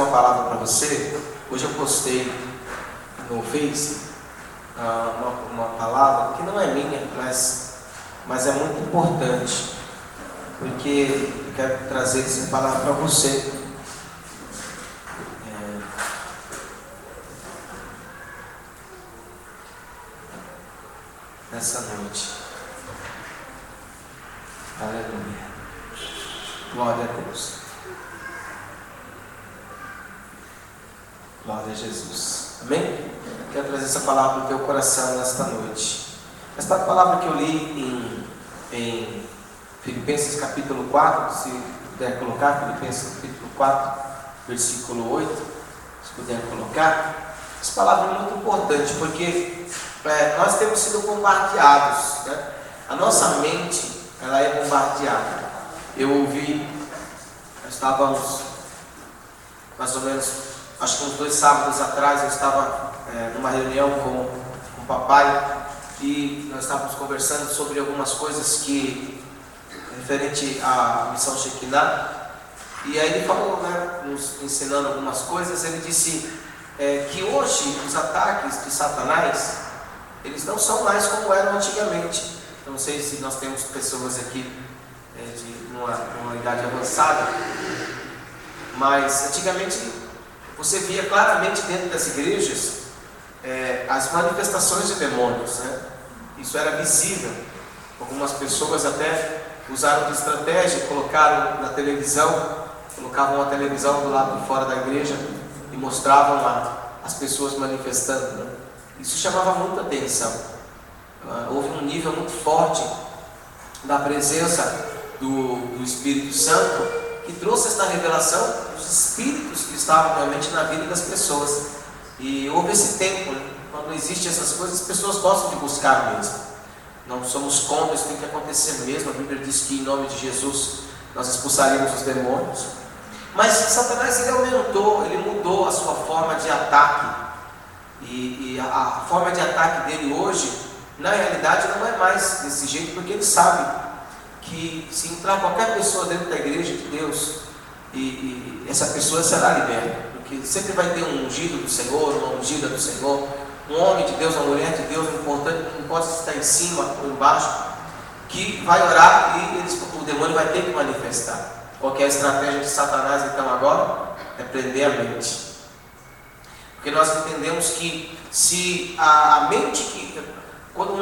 uma palavra para você. Hoje eu postei no Face uma palavra que não é minha, mas é muito importante, porque eu quero trazer essa palavra para você. Nessa noite. Aleluia. Glória a Deus. Glória a Jesus. Amém? Quero trazer essa palavra para o teu coração nesta noite. Esta palavra que eu li em Filipenses capítulo 4, se puder colocar, Filipenses capítulo 4, versículo 8, se puder colocar. Essa palavra é muito importante, porque nós temos sido bombardeados, né? A nossa mente, ela é bombardeada. Eu ouvi, nós estávamos mais ou menos, acho que uns 2 sábados atrás, eu estava numa reunião com o papai, e nós estávamos conversando sobre algumas coisas referente à missão Shekinah, e aí ele falou, né, nos ensinando algumas coisas. Ele disse que hoje os ataques de Satanás, eles não são mais como eram antigamente. Eu não sei se nós temos pessoas aqui numa idade avançada, mas antigamente você via claramente dentro das igrejas as manifestações de demônios, né? Isso era visível. Algumas pessoas até usaram de estratégia, colocaram na televisão, colocavam a televisão do lado de fora da igreja e mostravam lá as pessoas manifestando, né? Isso chamava muita atenção. Houve um nível muito forte da presença do Espírito Santo, que trouxe esta revelação dos espíritos que estavam realmente na vida das pessoas. E houve esse tempo, né? Quando existem essas coisas, as pessoas gostam de buscar mesmo. Não somos contra, isso tem que acontecer mesmo. A Bíblia diz que em nome de Jesus nós expulsaremos os demônios. Mas Satanás, ele aumentou, ele mudou a sua forma de ataque. E a forma de ataque dele hoje, na realidade, não é mais desse jeito, porque ele sabe que se entrar qualquer pessoa dentro da igreja de Deus, e essa pessoa será liberta, porque sempre vai ter um ungido do Senhor, uma ungida do Senhor, um homem de Deus, uma mulher de Deus, não pode estar em cima ou embaixo, que vai orar e o demônio vai ter que manifestar. Qual que é a estratégia de Satanás então agora? É prender a mente. Porque nós entendemos que se a mente, quando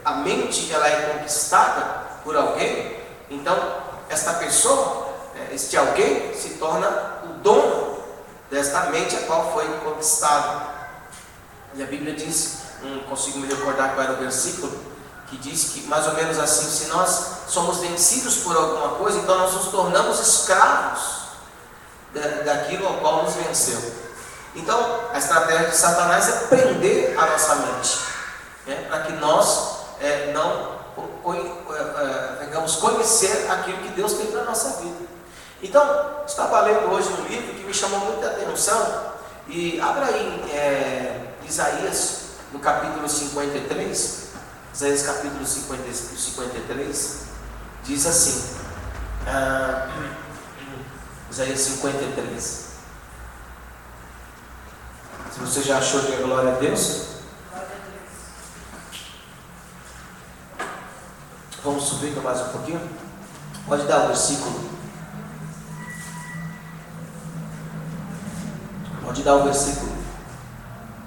a mente ela é conquistada por alguém, então esta pessoa, este alguém, se torna o dono desta mente a qual foi conquistada. E a Bíblia diz, não consigo me recordar qual era o versículo, que diz que mais ou menos assim: se nós somos vencidos por alguma coisa, então nós nos tornamos escravos daquilo ao qual nos venceu. Então a estratégia de Satanás é prender a nossa mente, né, para que nós não vengamos conhecer aquilo que Deus tem para a nossa vida. Então, estava lendo hoje um livro que me chamou muita atenção, e abra aí Isaías, no capítulo 53, Isaías capítulo 53, diz assim, Isaías 53, se você já achou, que é glória a Deus. Vamos subir mais um pouquinho? Pode dar o versículo. Pode dar o versículo.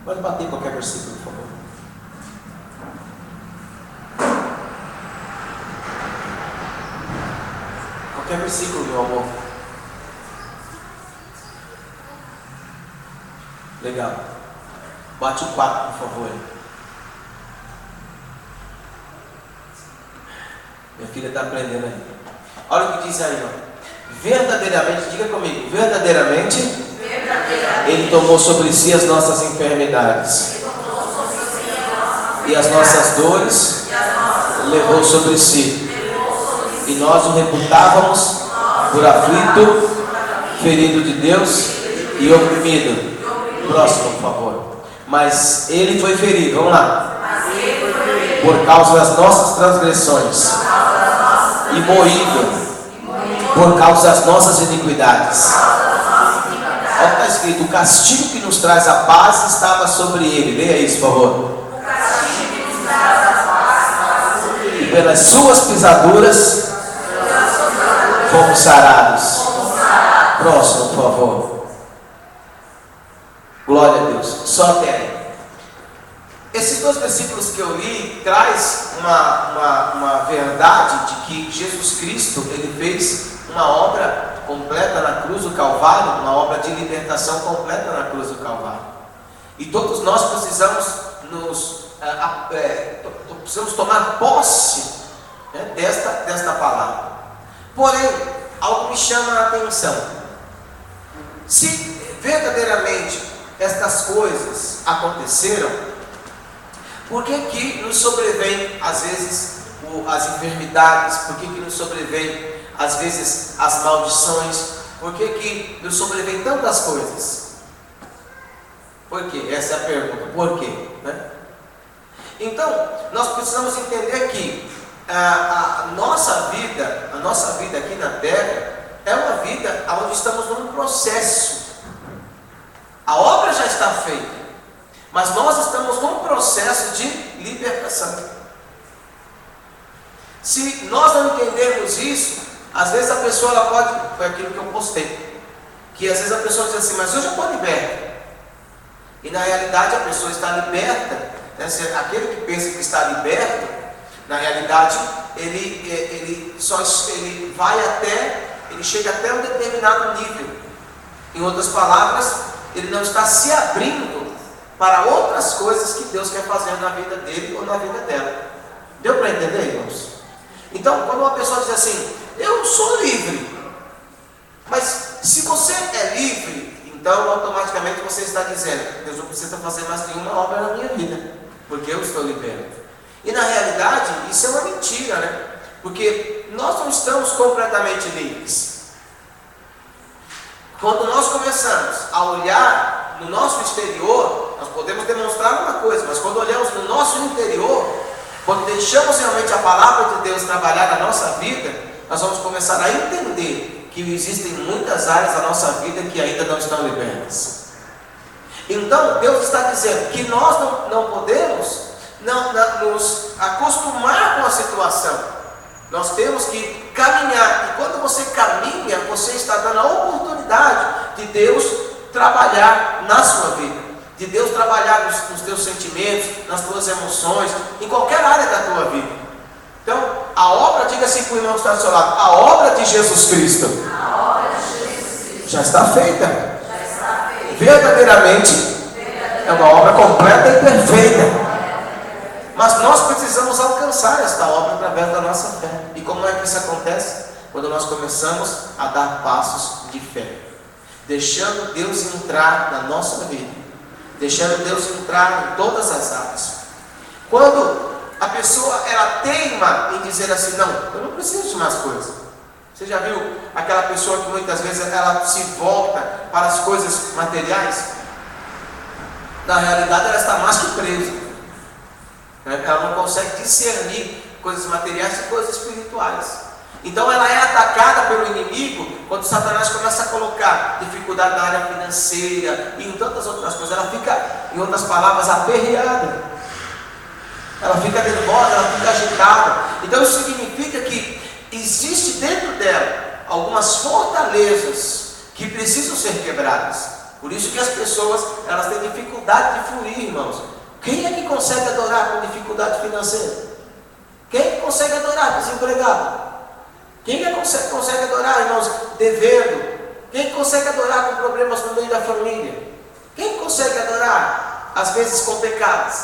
Pode bater qualquer versículo, por favor. Qualquer versículo, meu amor. Legal. Bate o 4, por favor. Minha filha está aprendendo aí. Olha o que diz aí, ó. Verdadeiramente, diga comigo, verdadeiramente, Ele tomou sobre si as nossas enfermidades e as nossas dores levou sobre si, e nós o reputávamos por aflito, ferido de Deus e oprimido. Próximo, por favor. Mas Ele foi ferido, vamos lá, por causa das nossas transgressões e moído por causa das nossas iniquidades. castigo que nos traz a paz estava sobre ele. Leia isso, por favor. O castigo que nos traz a paz estava sobre ele. E pelas suas pisaduras fomos sarados. Próximo, por favor. Glória a Deus. Só até aí. Esses dois versículos que eu li traz uma verdade de que Jesus Cristo, ele fez uma obra completa na cruz do Calvário, uma obra de libertação completa na cruz do Calvário. E todos nós precisamos precisamos tomar posse, né, desta palavra. Porém, algo me chama a atenção. Se verdadeiramente estas coisas aconteceram, por que nos sobrevém às vezes as enfermidades? Por que nos sobrevém às vezes as maldições? Por que nos sobrevém tantas coisas? Por quê? Essa é a pergunta. Por quê? Né? Então, nós precisamos entender que a nossa vida aqui na Terra é uma vida onde estamos num processo. A obra já está feita, mas nós estamos num processo de libertação. Se nós não entendermos isso, às vezes a pessoa ela pode, foi aquilo que eu postei, que às vezes a pessoa diz assim, mas eu já estou liberta. E na realidade a pessoa está liberta, né? Aquele que pensa que está liberto, na realidade ele chega até um determinado nível. Em outras palavras, ele não está se abrindo para outras coisas que Deus quer fazer na vida dele ou na vida dela. Deu para entender, irmãos? Então, quando uma pessoa diz assim, eu sou livre, mas se você é livre, então automaticamente você está dizendo, Deus não precisa fazer mais nenhuma obra na minha vida, porque eu estou liberto. E na realidade, isso é uma mentira, né? Porque nós não estamos completamente livres. Quando nós começamos a olhar no nosso exterior, nós podemos demonstrar uma coisa, mas quando olhamos no nosso interior, quando deixamos realmente a palavra de Deus trabalhar na nossa vida, nós vamos começar a entender que existem muitas áreas da nossa vida que ainda não estão libertas. Então, Deus está dizendo que nós não podemos nos acostumar com a situação. Nós temos que caminhar, e quando você caminha, você está dando a oportunidade de Deus trabalhar na sua vida, de Deus trabalhar nos teus sentimentos, nas tuas emoções, em qualquer área da tua vida. Então, a obra, diga assim para o irmão que está do seu lado, a obra de Jesus Cristo, já está feita. Verdadeiramente é uma obra completa e perfeita. Mas nós precisamos alcançar esta obra através da nossa fé. E como é que isso acontece? Quando nós começamos a dar passos de fé, deixando Deus entrar na nossa vida, deixando Deus entrar em todas as áreas. Quando a pessoa ela teima em dizer assim, não, eu não preciso de mais coisas. Você já viu aquela pessoa que muitas vezes ela se volta para as coisas materiais? Na realidade ela está mais que presa. Ela não consegue discernir coisas materiais e coisas espirituais. Então ela é atacada pelo inimigo quando Satanás começa a colocar dificuldade na área financeira e em tantas outras coisas. Ela fica, em outras palavras, aperreada. Ela fica nervosa, ela fica agitada. Então isso significa que existe dentro dela algumas fortalezas que precisam ser quebradas. Por isso que as pessoas elas têm dificuldade de fluir, irmãos. Quem é que consegue adorar com dificuldade financeira? Quem é que consegue adorar desempregado? Quem é que consegue adorar, irmãos, devendo? Quem é que consegue adorar com problemas no meio da família? Quem é que consegue adorar, às vezes, com pecados?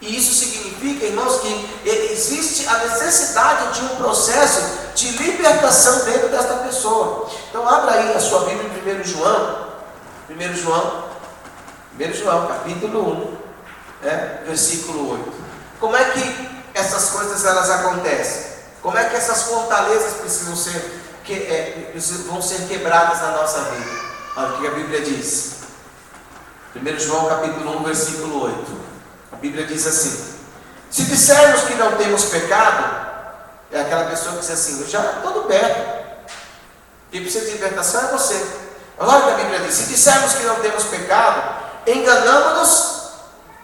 E isso significa, irmãos, que existe a necessidade de um processo de libertação dentro desta pessoa. Então, abra aí a sua Bíblia em 1 João, capítulo 1, versículo 8. Como é que essas coisas elas acontecem? Como é que essas fortalezas vão ser quebradas na nossa vida? Olha o que a Bíblia diz. 1 João capítulo 1, versículo 8. A Bíblia diz assim: se dissermos que não temos pecado, é aquela pessoa que diz assim, eu já estou liberto. Quem precisa de libertação é você. Olha o que a Bíblia diz: se dissermos que não temos pecado, enganamos-nos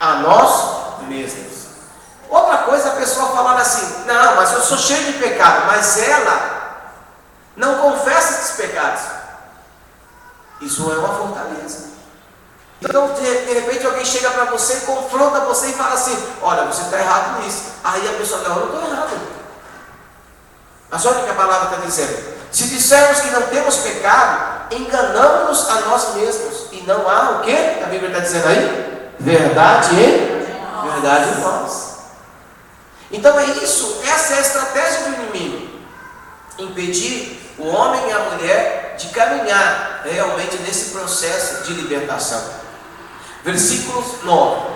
a nós mesmos. Outra coisa é a pessoa falar assim: não, mas eu sou cheio de pecado, mas ela não confessa esses pecados. Isso é uma fortaleza. Então, de repente, alguém chega para você, confronta você e fala assim: olha, você está errado nisso. Aí a pessoa fala: eu não estou errado. Mas olha o que a palavra está dizendo: se dissermos que não temos pecado, enganamos-nos a nós mesmos, e não há o que? A Bíblia está dizendo aí? Verdade em nós. Então é isso, essa é a estratégia do inimigo: impedir o homem e a mulher de caminhar realmente nesse processo de libertação. Versículo 9.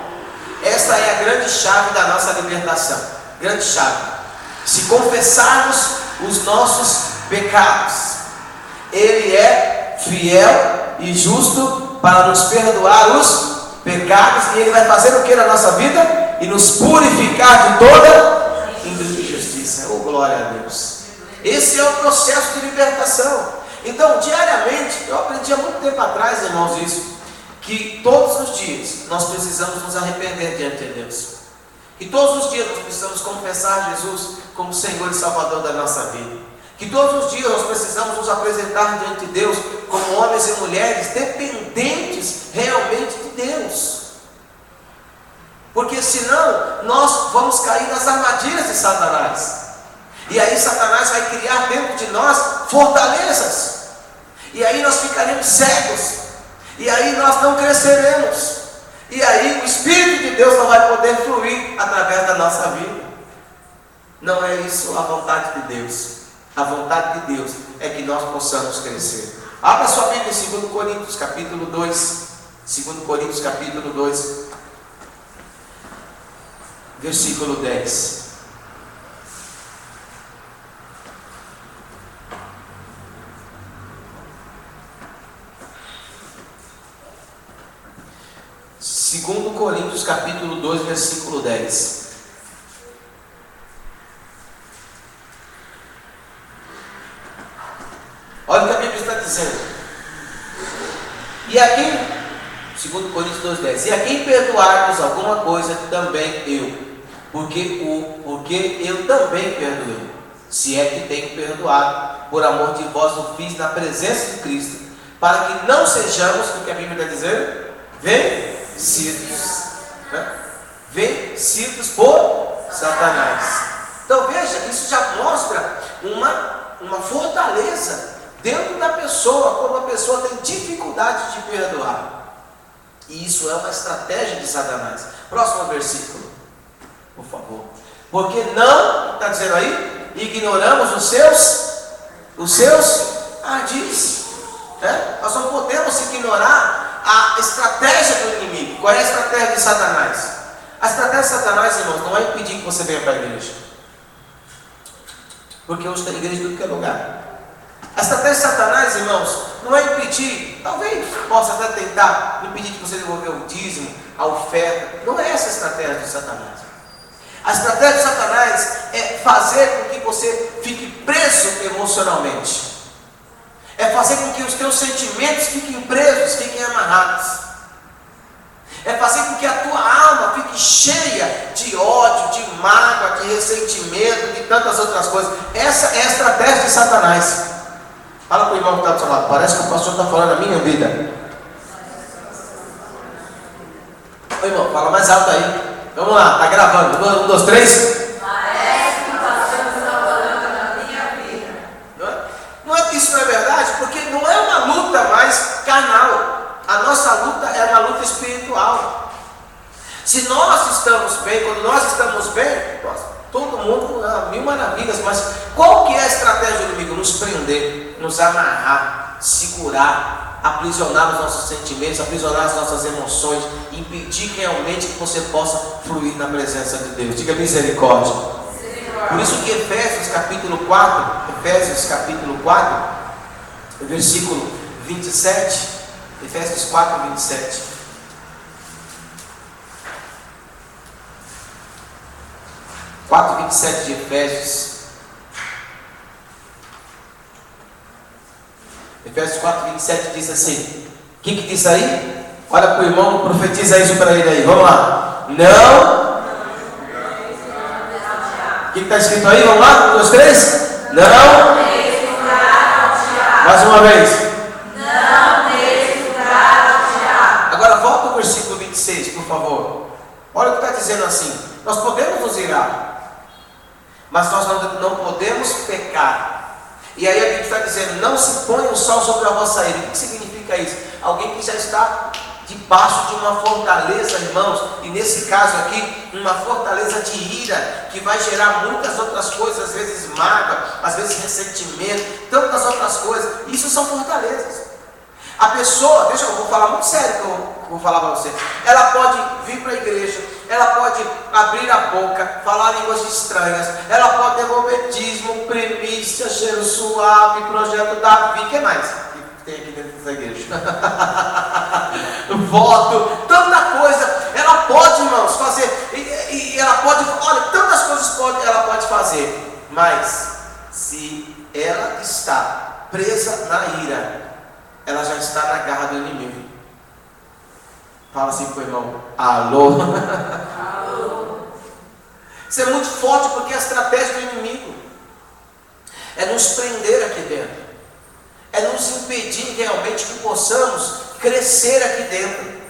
Essa é a grande chave da nossa libertação. Grande chave: se confessarmos os nossos pecados, Ele é fiel e justo para nos perdoar os pecados, e Ele vai fazer o que na nossa vida? E nos purificar de toda injustiça. Oh, glória a Deus! Esse é o processo de libertação. Então, diariamente, eu aprendi há muito tempo atrás, irmãos, isso, que todos os dias nós precisamos nos arrepender diante de Deus. Que todos os dias nós precisamos confessar Jesus como Senhor e Salvador da nossa vida. Que todos os dias nós precisamos nos apresentar diante de Deus como homens e mulheres dependentes realmente de Deus. Porque senão nós vamos cair nas armadilhas de Satanás. E aí Satanás vai criar dentro de nós fortalezas. E aí nós ficaremos cegos. E aí nós não cresceremos. E aí o Espírito de Deus não vai poder fluir através da nossa vida. Não é isso a vontade de Deus. A vontade de Deus é que nós possamos crescer. Abra sua Bíblia em 2 Coríntios capítulo 2. 2 Coríntios capítulo 2, versículo 10. Segundo Coríntios capítulo 2, versículo 10. Olha o que a Bíblia está dizendo. E a quem, 2 Coríntios 2, 10, e a quem perdoarmos alguma coisa, também eu, porque eu também perdoei, se é que tenho perdoado, por amor de vós o fiz na presença de Cristo, para que não sejamos, o que a Bíblia está dizendo? Vencidos, né? Vencidos por Satanás. Então veja, isso já mostra uma fortaleza dentro da pessoa, quando a pessoa tem dificuldade de perdoar. E isso é uma estratégia de Satanás. Próximo versículo, por favor. Porque não, está dizendo aí, ignoramos os seus ardis, né? Nós não podemos ignorar a estratégia do inimigo. Qual é a estratégia de Satanás? A estratégia de Satanás, irmãos, não é impedir que você venha para a igreja, porque hoje tem igreja em tudo que é lugar. A estratégia de Satanás, irmãos, não é impedir, talvez possa até tentar impedir que você devolva o dízimo, a oferta. Não é essa a estratégia de Satanás. A estratégia de Satanás é fazer com que você fique preso emocionalmente. É fazer com que os teus sentimentos fiquem presos, fiquem amarrados. É fazer com que a tua alma fique cheia de ódio, de mágoa, de ressentimento, de tantas outras coisas. Essa é a estratégia de Satanás. Fala para o irmão que está do seu lado: parece que o pastor está falando da minha vida. Ô irmão, fala mais alto aí. Vamos lá, está gravando. 1, 2, 3. Isso não é verdade? Porque não é uma luta mais carnal. A nossa luta é uma luta espiritual. Se nós estamos bem, quando nós estamos bem, todo mundo, mil maravilhas. Mas qual que é a estratégia do inimigo? Nos prender, nos amarrar, segurar, aprisionar os nossos sentimentos, aprisionar as nossas emoções, impedir realmente que você possa fluir na presença de Deus. Diga misericórdia. Por isso que Efésios capítulo 4, versículo 27, Efésios 4, 27. Quatro, 27 de Efésios. Efésios 4:27 diz assim. O que diz aí? Olha para o irmão, profetiza isso para ele aí. Vamos lá. Não. O que está escrito aí? Vamos lá? 1, 2, 3. Não. Mais uma vez. Não deixe lugar ao diabo. Agora volta ao versículo 26, por favor. Olha o que está dizendo assim. Nós podemos nos irar, mas nós não podemos pecar. E aí a Bíblia está dizendo, não se ponha o sol sobre a vossa ira. O que significa isso? Alguém que já está debaixo de uma fortaleza, irmãos, e nesse caso aqui, uma fortaleza de ira, que vai gerar muitas outras coisas, às vezes mágoa, às vezes ressentimento, tantas outras coisas. Isso são fortalezas. A pessoa, eu vou falar muito sério que eu vou falar para você. Ela pode vir para a igreja, ela pode abrir a boca, falar línguas estranhas, ela pode devolver dízimo, primícia, cheiro suave, projeto Davi, o que mais que tem aqui dentro dessa igreja? Voto, tanta coisa. Ela pode, irmãos, fazer, e ela pode, olha, tantas coisas ela pode fazer, mas se ela está presa na ira, ela já está na garra do inimigo. Fala assim para o irmão, alô? Alô? Isso é muito forte, porque a estratégia do inimigo é nos prender aqui dentro, é nos impedir realmente que possamos crescer aqui dentro.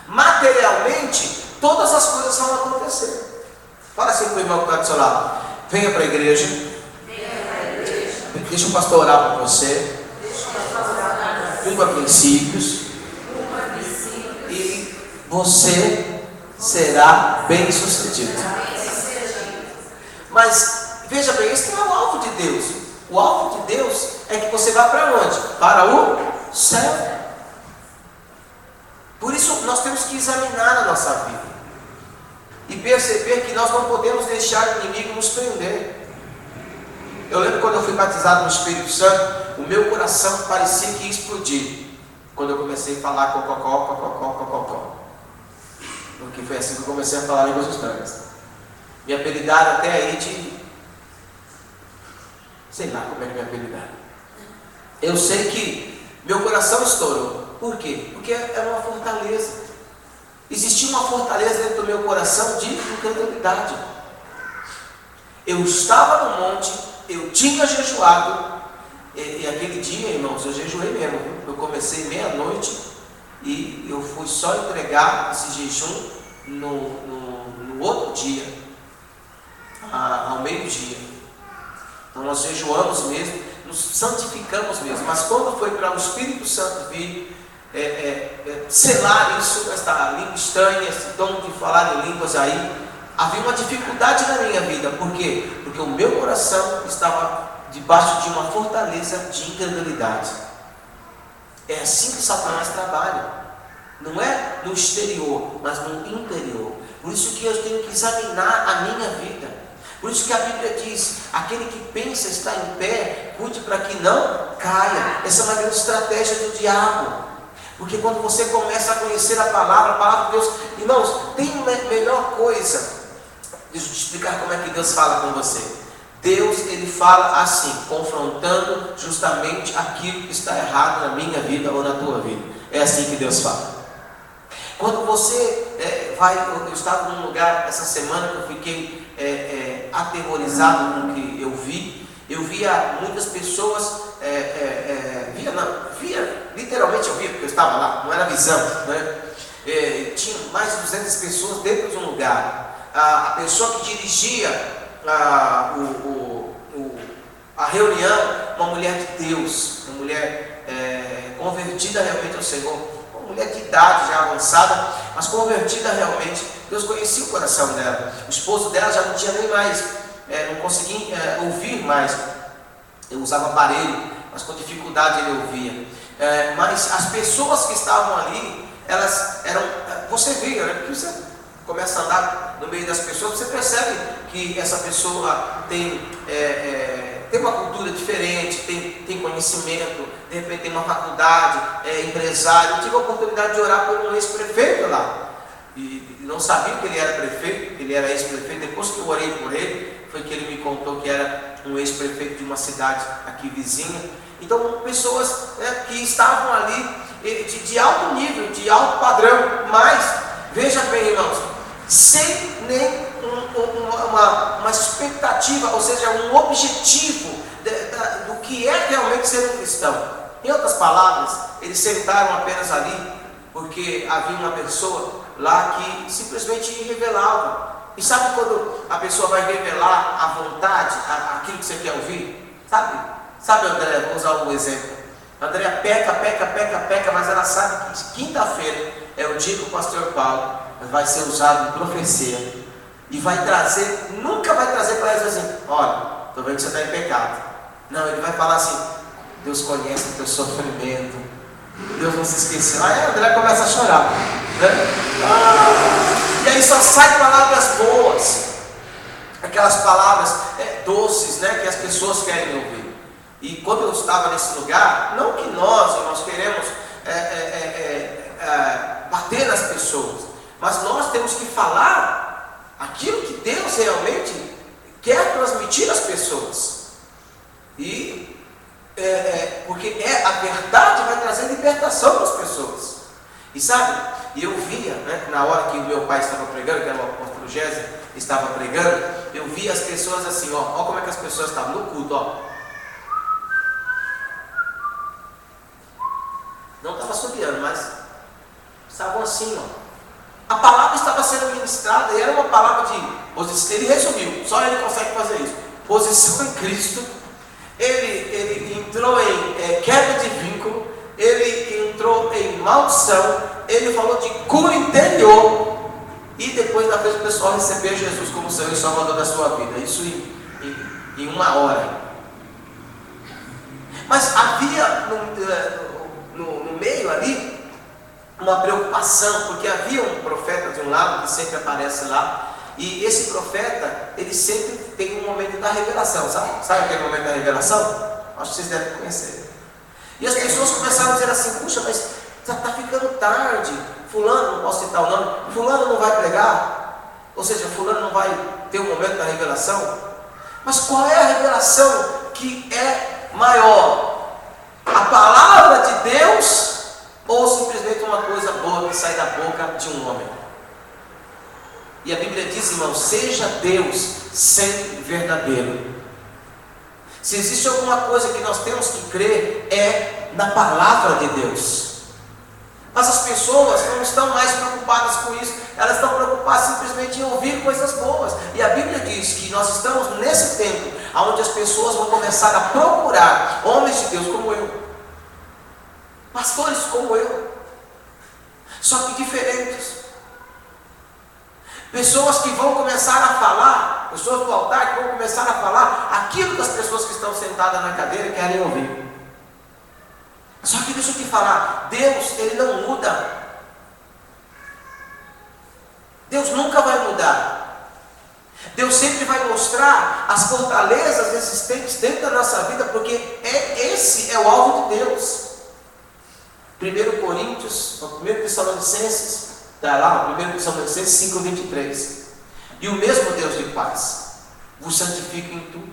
Materialmente, todas as coisas vão acontecer. Fala assim para o irmão que está do seu lado, venha para a igreja, deixa o pastor orar por você, cumpra princípios, e você será bem sucedido. Mas veja bem, esse não é o alvo de Deus. O alvo de Deus é que você vá para onde? Para o céu. Por isso nós temos que examinar a nossa vida e perceber que nós não podemos deixar o inimigo nos prender. Eu lembro quando eu fui batizado no Espírito Santo, o meu coração parecia que ia explodir quando eu comecei a falar cococó. Porque foi assim que eu comecei a falar línguas estranhas. Me apelidaram até aí de... sei lá como é que me apelidaram. Eu sei que meu coração estourou. Por quê? Porque era uma fortaleza. Existia uma fortaleza dentro do meu coração de incredulidade. Eu estava no monte, eu tinha jejuado, e aquele dia, irmãos, eu jejuei mesmo. Eu comecei meia-noite e eu fui só entregar esse jejum no outro dia, ao meio-dia. Então nós jejuamos mesmo, nos santificamos mesmo. Mas quando foi para o Espírito Santo vir selar isso, esta língua estranha, esse dom de falar em línguas aí, havia uma dificuldade na minha vida. Por quê? Porque o meu coração estava debaixo de uma fortaleza de incredulidade. É assim que Satanás trabalha. Não é no exterior, mas no interior. Por isso que eu tenho que examinar a minha vida. Por isso que a Bíblia diz, aquele que pensa estar em pé, cuide para que não caia. Essa é uma grande estratégia do diabo. Porque quando você começa a conhecer a palavra de Deus, irmãos, tem uma melhor coisa. Deixa eu te explicar como é que Deus fala com você. Deus, Ele fala assim, confrontando justamente aquilo que está errado na minha vida ou na tua vida. É assim que Deus fala. Quando você eu estava num lugar essa semana que eu fiquei aterrorizado com o que eu vi. Eu via muitas pessoas, literalmente eu via, porque eu estava lá, não era visão, né? Tinha mais de 200 pessoas dentro de um lugar. A pessoa que dirigia a reunião, uma mulher de Deus, uma mulher convertida realmente ao Senhor, uma mulher de idade já avançada, mas convertida realmente. Deus conhecia o coração dela. O esposo dela já não tinha nem mais, não conseguia ouvir mais. Eu usava aparelho, mas com dificuldade ele ouvia. Mas as pessoas que estavam ali, elas eram, você via, né? Porque você começa a andar no meio das pessoas, você percebe que essa pessoa tem uma cultura diferente, tem conhecimento, de repente tem uma faculdade, é empresário. Eu tive a oportunidade de orar por um ex-prefeito lá, e não sabia que ele era prefeito, que ele era ex-prefeito. Depois que eu orei por ele, foi que ele me contou que era um ex-prefeito de uma cidade aqui vizinha. Então, pessoas que estavam ali de alto nível, de alto padrão, mas, veja bem, irmãos, sem nem uma expectativa, ou seja, um objetivo do que é realmente ser um cristão. Em outras palavras, eles sentaram apenas ali porque havia uma pessoa lá que simplesmente revelava. E sabe quando a pessoa vai revelar a vontade, aquilo que você quer ouvir? Sabe, André, vou usar um exemplo. André peca, mas ela sabe que quinta-feira é o dia que o pastor Paulo vai ser usado em profecia. E vai trazer, nunca vai trazer para eles assim: olha, estou vendo que você está em pecado. Não, ele vai falar assim: Deus conhece o teu sofrimento, Deus não se esqueceu. Aí André começa a chorar, né? E aí só sai palavras boas, aquelas palavras doces, né, que as pessoas querem ouvir. E quando eu estava nesse lugar, não que nós queremos bater nas pessoas, mas nós temos que falar aquilo que Deus realmente quer transmitir às pessoas. E porque a verdade vai trazer libertação para as pessoas. E sabe, eu via, né, na hora que o meu pai estava pregando, que era o apóstolo Géser, estava pregando, eu via as pessoas assim, ó como é que as pessoas estavam no culto, ó. Não estava subiando, mas estavam assim, ó. A palavra estava sendo ministrada e era uma palavra de posição. Ele resumiu, só ele consegue fazer isso. Posição em Cristo. Ele entrou em quebra de vínculo, ele entrou em maldição, ele falou de cura interior, e depois da vez o pessoal receber Jesus como Senhor e Salvador da sua vida. Isso em uma hora. Mas havia no meio ali uma preocupação, porque havia um profeta de um lado que sempre aparece lá. E esse profeta, ele sempre tem um momento da revelação, sabe aquele momento da revelação? Acho que vocês devem conhecer. E as pessoas começaram a dizer assim: puxa, mas está ficando tarde, fulano, não posso citar o nome, fulano não vai pregar, ou seja, fulano não vai ter o momento da revelação. Mas qual é a revelação que é maior? A palavra de Deus ou simplesmente uma coisa boa que sai da boca de um homem? E a Bíblia diz, irmão, seja Deus sempre verdadeiro. Se existe alguma coisa que nós temos que crer, é na palavra de Deus. Mas as pessoas não estão mais preocupadas com isso, elas estão preocupadas simplesmente em ouvir coisas boas. E a Bíblia diz que nós estamos nesse tempo, onde as pessoas vão começar a procurar homens de Deus como eu, pastores como eu, só que diferentes. Pessoas que vão começar a falar, pessoas do altar que vão começar a falar aquilo que as pessoas que estão sentadas na cadeira querem ouvir. Só que deixa eu te falar, Deus, Ele não muda. Deus nunca vai mudar. Deus sempre vai mostrar as fortalezas existentes dentro da nossa vida, porque esse é o alvo de Deus. 1 Coríntios, 1 Tessalonicenses, está lá, 1 Tessalonicenses 5:23. E o mesmo Deus de paz vos santifica em tudo,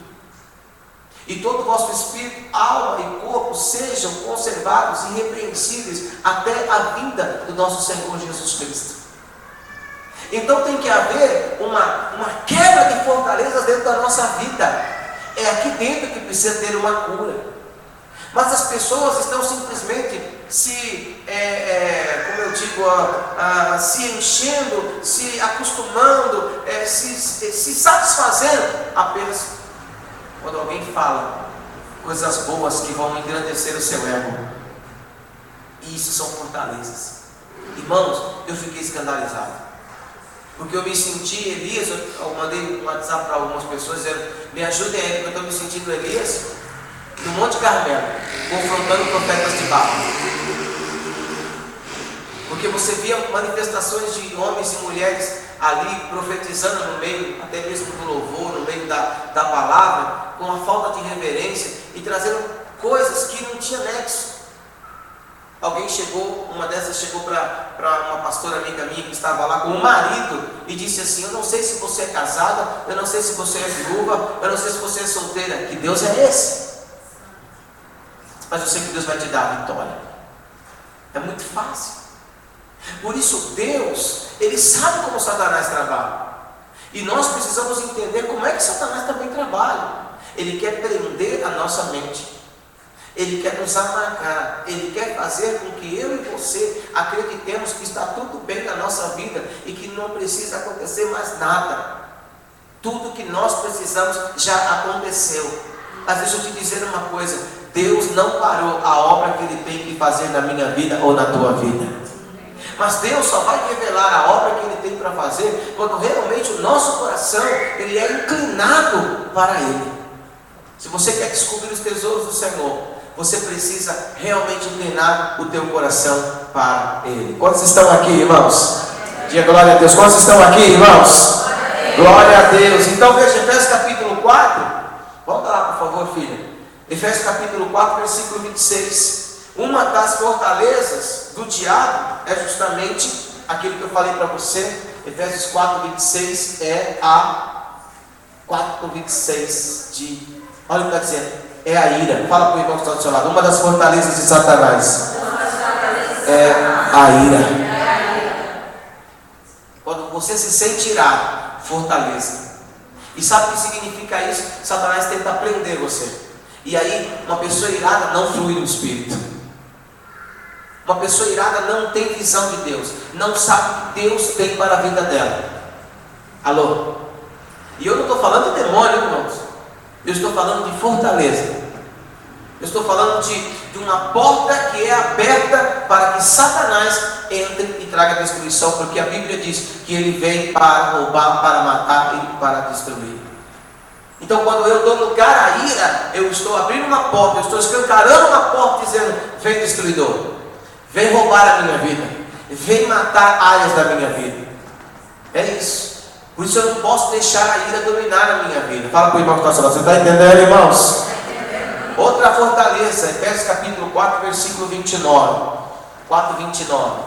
e todo o vosso espírito, alma e corpo sejam conservados irrepreensíveis até a vinda do nosso Senhor Jesus Cristo. Então tem que haver uma quebra de fortalezas dentro da nossa vida. É aqui dentro que precisa ter uma cura. Mas as pessoas estão simplesmente como eu digo, se enchendo, se acostumando, se satisfazendo apenas quando alguém fala coisas boas que vão engrandecer o seu ego. E isso são fortalezas. Irmãos, eu fiquei escandalizado, porque eu me senti Elias. Eu mandei um WhatsApp para algumas pessoas dizendo: me ajudem aí, porque eu estou me sentindo Elias no Monte Carmelo, confrontando profetas de Baal. Porque você via manifestações de homens e mulheres ali profetizando no meio, até mesmo do louvor, no meio da palavra, com uma falta de reverência e trazendo coisas que não tinha nexo. Alguém chegou, uma dessas chegou para uma pastora amiga minha que estava lá com o marido e disse assim: eu não sei se você é casada, eu não sei se você é viúva, eu não sei se você é solteira. Que Deus é esse? mas eu sei que Deus vai te dar a vitória. É muito fácil. Por isso Deus, Ele sabe como Satanás trabalha. E nós precisamos entender como é que Satanás também trabalha. Ele quer prender a nossa mente. Ele quer nos amargar. Ele quer fazer com que eu e você acreditemos que está tudo bem na nossa vida e que não precisa acontecer mais nada. Tudo que nós precisamos já aconteceu. Mas deixa eu te dizer uma coisa: Deus não parou a obra que Ele tem que fazer na minha vida ou na tua vida. Mas Deus só vai revelar a obra que Ele tem para fazer quando realmente o nosso coração ele é inclinado para Ele. Se você quer descobrir os tesouros do Senhor, você precisa realmente inclinar o teu coração para Ele. Quantos estão aqui, irmãos? Diga glória a Deus. Quantos estão aqui, irmãos? Glória a Deus. Então veja, Efésios capítulo 4. Volta lá, por favor, filha. Efésios capítulo 4, versículo 26. Uma das fortalezas do diabo é justamente aquilo que eu falei para você. Efésios 4, 26 é a 4, 26 de... Olha o que está dizendo. É a ira. Fala para o irmão que está do seu lado. Uma das fortalezas de Satanás é a ira. Quando você se sente irado, fortaleza. E sabe o que significa isso? Satanás tenta prender você. E aí, uma pessoa irada não flui no Espírito. Uma pessoa irada não tem visão de Deus. Não sabe o que Deus tem para a vida dela. Alô? E eu não estou falando de demônio, irmãos. Eu estou falando de fortaleza. Eu estou falando de uma porta que é aberta para que Satanás entre e traga destruição. Porque a Bíblia diz que ele vem para roubar, para matar e para destruir. Então quando eu dou lugar à ira, eu estou abrindo uma porta, eu estou escancarando uma porta dizendo: vem destruidor, vem roubar a minha vida, vem matar áreas da minha vida. É isso. Por isso eu não posso deixar a ira dominar a minha vida. Fala para o irmão que está ao seu lado. Você está entendendo, irmãos? Outra fortaleza, Efésios capítulo 4, versículo 29. 4, 29.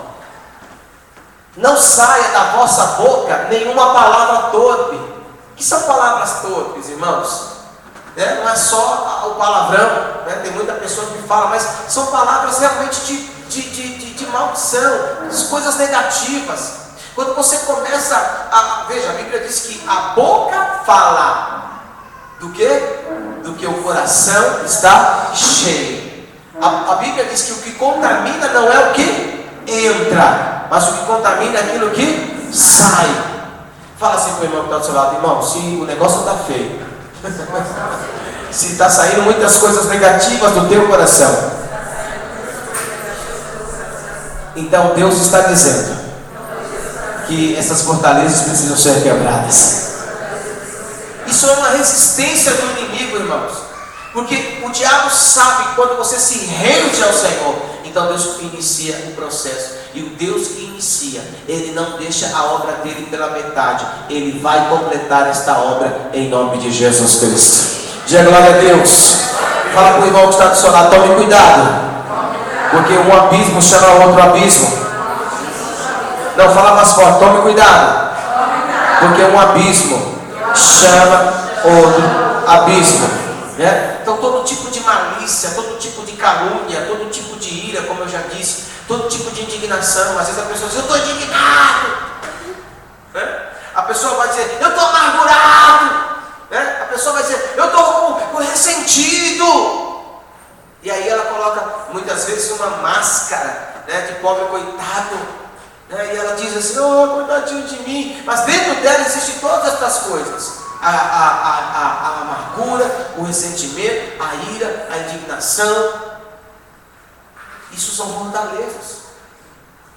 Não saia da vossa boca nenhuma palavra torpe. O que são palavras torpes, irmãos? Não é só o palavrão, né? Tem muita pessoa que fala, mas são palavras realmente de maldição, coisas negativas. Quando você começa a... Veja, a Bíblia diz que a boca fala do quê? Do que o coração está cheio. A Bíblia diz que o que contamina não é o que entra, mas o que contamina é aquilo que sai. Fala assim para o irmão que está do seu lado: irmão, se o negócio está feio, se está saindo muitas coisas negativas do teu coração, então Deus está dizendo que essas fortalezas precisam ser quebradas. Isso é uma resistência do inimigo, irmãos. Porque o diabo sabe que quando você se rende ao Senhor, então Deus inicia o processo. E o Deus que inicia, Ele não deixa a obra dele pela metade. Ele vai completar esta obra em nome de Jesus Cristo. Diga glória a Deus. Fala para o irmão que está do seu lado: tome cuidado, porque um abismo chama outro abismo. Não, fala mais forte: tome cuidado, porque um abismo chama outro abismo, né? Então todo tipo de malícia, todo tipo de calúnia, todo tipo de ira, como eu já disse, todo tipo de indignação. Às vezes a pessoa diz: eu estou indignado, né? A pessoa vai dizer: eu estou amargurado, né? A pessoa vai dizer: eu estou ressentido. E aí ela coloca muitas vezes uma máscara, né, de pobre coitado, né? E ela diz assim: oh, coitadinho de mim. Mas dentro dela existem todas estas coisas: a amargura, o ressentimento, a ira, a indignação. Isso são fortalezas.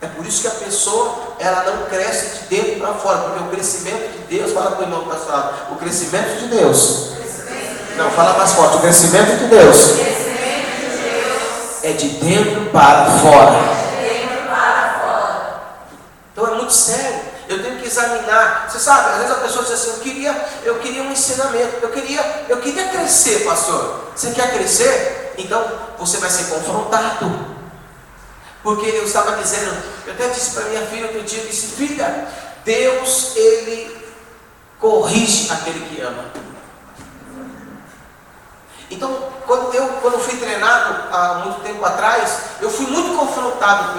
É por isso que a pessoa ela não cresce de dentro para fora, porque o crescimento de Deus, fala para o irmão que está falando, o crescimento de Deus, não, fala mais forte, o crescimento de Deus é de dentro para fora. Então é muito sério. Eu tenho que examinar. Você sabe, às vezes a pessoa diz assim: eu queria um ensinamento, eu queria crescer, pastor. Você quer crescer? Então você vai ser confrontado. Porque eu estava dizendo, eu até disse para minha filha outro dia, eu disse: filha, Deus, Ele corrige aquele que ama. Então, quando eu fui treinado há muito tempo atrás, eu fui muito confrontado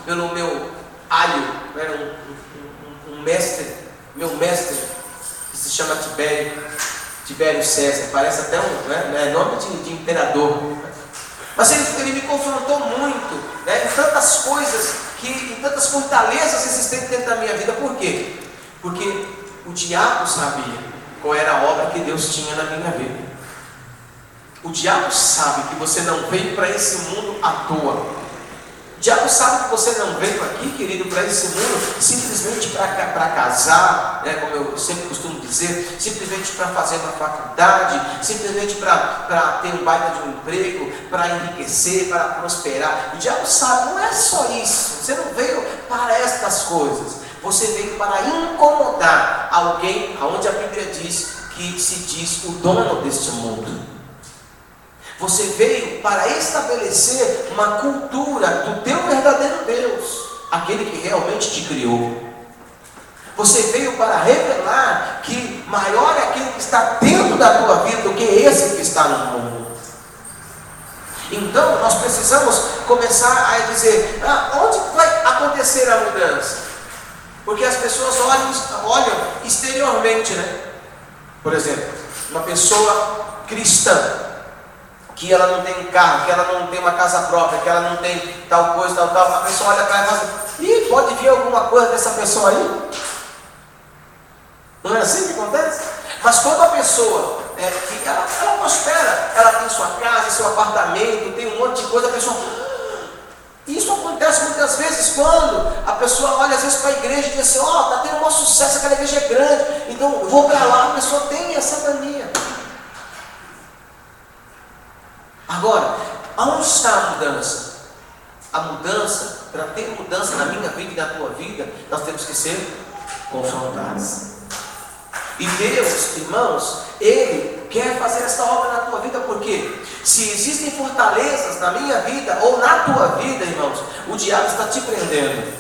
pelo meu aio, né? um mestre, meu mestre, que se chama Tibério César, parece até nome de imperador. Mas ele me confrontou muito, né, em tantas coisas, em tantas fortalezas existentes dentro da minha vida. Por quê? Porque o diabo sabia qual era a obra que Deus tinha na minha vida. O diabo sabe que você não veio para esse mundo à toa. O diabo sabe que você não veio aqui, querido, para esse mundo simplesmente para casar, né, como eu sempre costumo dizer, simplesmente para fazer uma faculdade, simplesmente para ter um baita de um emprego, para enriquecer, para prosperar. O diabo sabe, não é só isso. Você não veio para estas coisas. Você veio para incomodar alguém, aonde a Bíblia diz que se diz o dono deste mundo. Você veio para estabelecer uma cultura do teu verdadeiro Deus, aquele que realmente te criou. Você veio para revelar que maior é aquele que está dentro da tua vida do que esse que está no mundo. Então nós precisamos começar a dizer, onde vai acontecer a mudança? Porque as pessoas olham exteriormente, né? Por exemplo, uma pessoa cristã, que ela não tem carro, que ela não tem uma casa própria, que ela não tem tal coisa, tal, a pessoa olha atrás e fala assim, pode vir alguma coisa dessa pessoa aí? Não é assim que acontece? Mas quando a pessoa, ela prospera, ela tem sua casa, seu apartamento, tem um monte de coisa, a pessoa... Isso acontece muitas vezes quando a pessoa olha às vezes para a igreja e diz assim, está tendo um sucesso, aquela igreja é grande, então eu vou para lá, a pessoa tem essa mania. Agora, aonde está a mudança? A mudança, para ter mudança na minha vida e na tua vida, nós temos que ser confrontados. E Deus, irmãos, Ele quer fazer essa obra na tua vida, porque se existem fortalezas na minha vida ou na tua vida, irmãos, o diabo está te prendendo.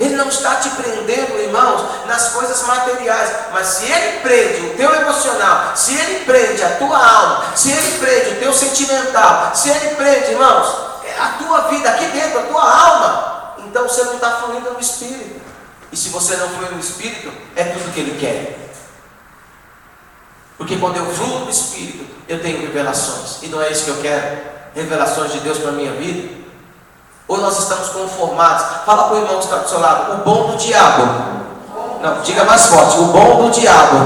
Ele não está te prendendo, irmãos, nas coisas materiais, mas se ele prende o teu emocional, se ele prende a tua alma, se ele prende o teu sentimental, se ele prende, irmãos, a tua vida aqui dentro, a tua alma, então você não está fluindo no Espírito. E se você não flui no Espírito, é tudo que ele quer. Porque quando eu fluo no Espírito, eu tenho revelações, e não é isso que eu quero, revelações de Deus para a minha vida. Ou nós estamos conformados? Fala para o irmão que está do seu lado, o bom do diabo. Não, diga mais forte, o bom do diabo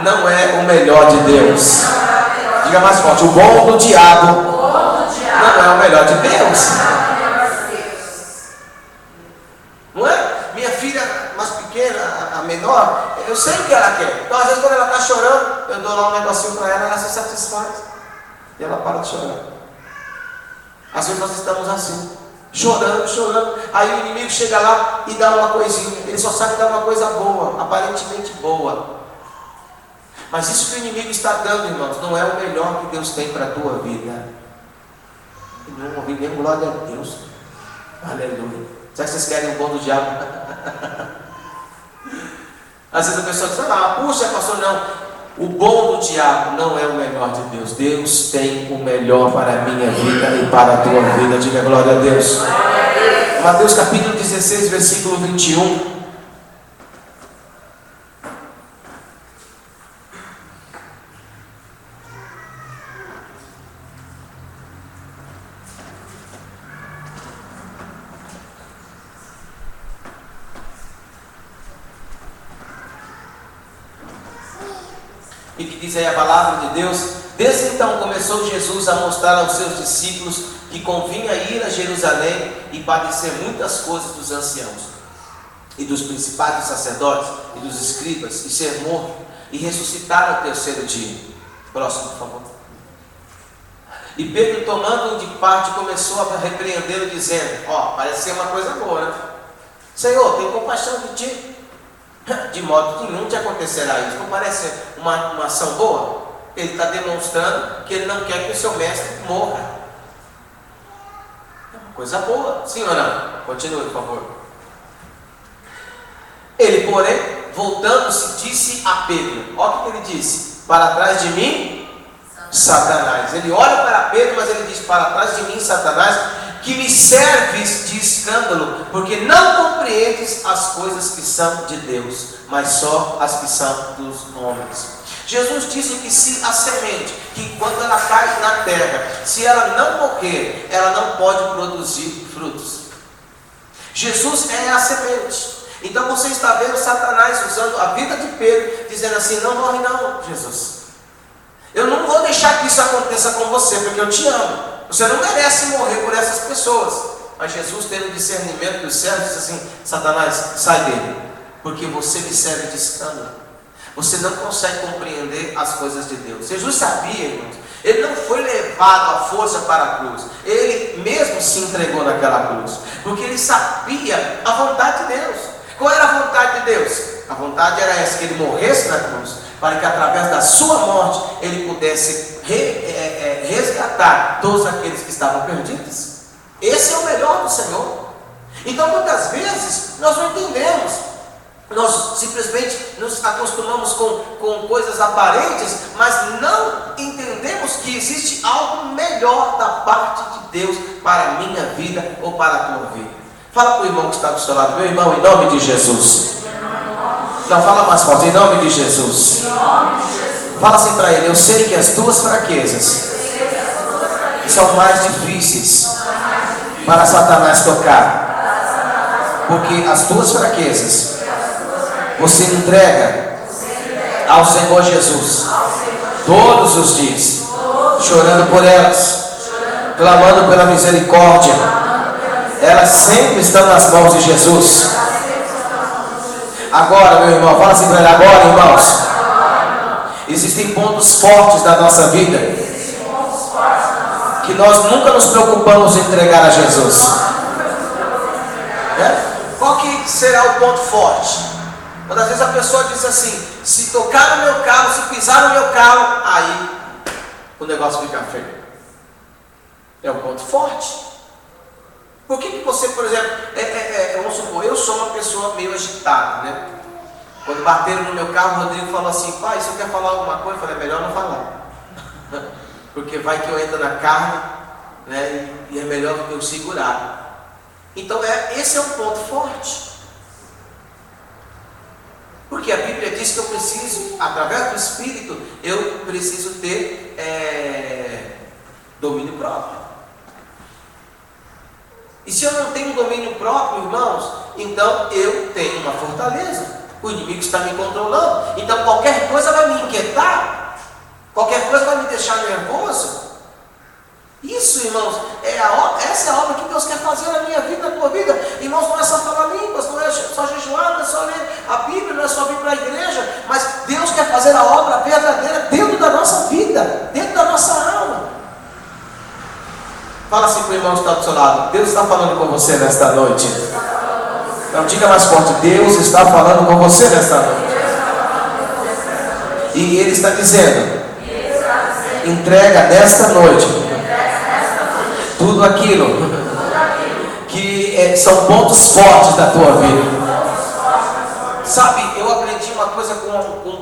não é o melhor de Deus. Diga mais forte, o bom do diabo não é o melhor de Deus. Não é? Minha filha mais pequena, a menor, eu sei o que ela quer. Então às vezes quando ela está chorando, eu dou lá um negocinho para ela, ela se satisfaz. E ela para de chorar. Às vezes nós estamos assim, chorando, aí o inimigo chega lá e dá uma coisinha, ele só sabe dar uma coisa boa, aparentemente boa. Mas isso que o inimigo está dando, irmãos, não é o melhor que Deus tem para a tua vida. Eu não ouvi nem glória a Deus. Aleluia. Será que vocês querem o bom do diabo? Às vezes a pessoa diz, puxa, pastor, não. O bom do diabo não é o melhor de Deus. Deus tem o melhor para a minha vida e para a tua vida. Diga glória a Deus. Mateus capítulo 16, versículo 21. E que diz aí a palavra de Deus: desde então começou Jesus a mostrar aos seus discípulos que convinha ir a Jerusalém e padecer muitas coisas dos anciãos e dos principais dos sacerdotes e dos escribas, e ser morto e ressuscitar ao terceiro dia. Próximo, por favor. E Pedro, tomando-o de parte, começou a repreendê-lo, dizendo: parece ser uma coisa boa, né? Senhor, tem compaixão de ti. De modo que não te acontecerá isso. Não parece uma ação boa? Ele está demonstrando que ele não quer que o seu mestre morra. É uma coisa boa, sim ou não? Continue, por favor. Ele, porém, voltando-se, disse a Pedro: olha o que ele disse: para trás de mim, Satanás. Ele olha para Pedro, mas ele diz: para trás de mim, Satanás, que me serves de escândalo, porque não compreendes as coisas que são de Deus, mas só as que são dos homens. Jesus disse que se a semente, que quando ela cai na terra, se ela não morrer, ela não pode produzir frutos. Jesus é a semente. Então você está vendo Satanás usando a vida de Pedro, dizendo assim: não morre não, Jesus. Eu não vou deixar que isso aconteça com você, porque eu te amo. Você não merece morrer por essas pessoas. Mas Jesus, tendo discernimento dos céus, disse assim: Satanás, sai dele, porque você me serve de escândalo. Você não consegue compreender as coisas de Deus. Jesus sabia, irmãos. Ele não foi levado à força para a cruz. Ele mesmo se entregou naquela cruz, porque ele sabia a vontade de Deus. Qual era a vontade de Deus? A vontade era essa, que ele morresse na cruz, para que através da sua morte ele pudesse resgatar todos aqueles que estavam perdidos. Esse é o melhor do Senhor. Então muitas vezes nós não entendemos. Nós simplesmente nos acostumamos com coisas aparentes, mas não entendemos que existe algo melhor da parte de Deus para a minha vida ou para a tua vida. Fala para o irmão que está do seu lado: meu irmão, em nome de Jesus. Não, fala mais forte: em nome de Jesus. Fala assim para ele: eu sei que as tuas fraquezas são mais difíceis para Satanás tocar, porque as tuas fraquezas você entrega ao Senhor Jesus todos os dias, chorando por elas, clamando pela misericórdia. Elas sempre estão nas mãos de Jesus. Agora, meu irmão, fala assim para ele: agora, irmãos, existem pontos fortes da nossa vida que nós nunca nos preocupamos em entregar a Jesus. Qual que será o ponto forte? Quando às vezes a pessoa diz assim: se tocar no meu carro, se pisar no meu carro, aí o negócio fica feio. É um ponto forte. Por que você, por exemplo, vamos supor, eu sou uma pessoa meio agitada, né? Quando bateram no meu carro, o Rodrigo falou assim: pai, você quer falar alguma coisa? Eu falei: melhor não falar. Porque vai que eu entro na carne, né? E é melhor eu segurar. Então esse é um ponto forte. Porque a Bíblia diz que eu preciso, através do Espírito, eu preciso ter domínio próprio. E se eu não tenho domínio próprio, irmãos, então eu tenho uma fortaleza. O inimigo está me controlando. Então qualquer coisa vai me inquietar, qualquer coisa vai me deixar nervoso. Isso, irmãos, essa é a obra que Deus quer fazer na minha vida, na tua vida. Irmãos, não é só falar línguas, não é só jejuar, não é só ler a Bíblia, não é só vir para a igreja, mas Deus quer fazer a obra verdadeira dentro da nossa vida, dentro da nossa alma. Fala assim para o irmão que está do seu lado: Deus está falando com você nesta noite. Não, diga mais forte: Deus está falando com você nesta noite. E Ele está dizendo: entrega nesta noite tudo aquilo que são pontos fortes da tua vida. Sabe, eu aprendi uma coisa com o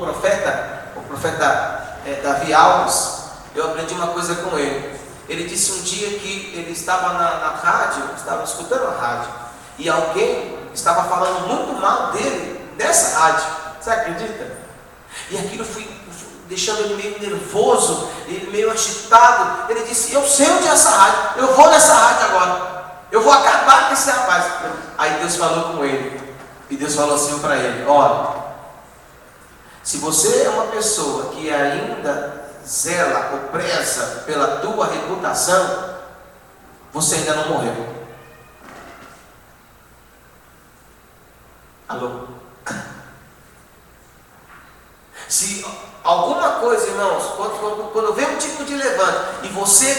profeta Davi Alves. Eu aprendi uma coisa com ele. Ele disse um dia que ele estava na rádio, estava escutando a rádio, e alguém estava falando muito mal dele nessa rádio. Você acredita? E aquilo foi deixando ele meio nervoso, ele meio agitado. Ele disse: eu sei onde é essa rádio, eu vou nessa rádio agora, eu vou acabar com esse rapaz. Aí Deus falou com ele, e Deus falou assim para ele: olha, se você é uma pessoa que ainda zela ou preza pela tua reputação, você ainda não morreu. Alô? Se alguma coisa, irmãos, quando vem um tipo de levante e você,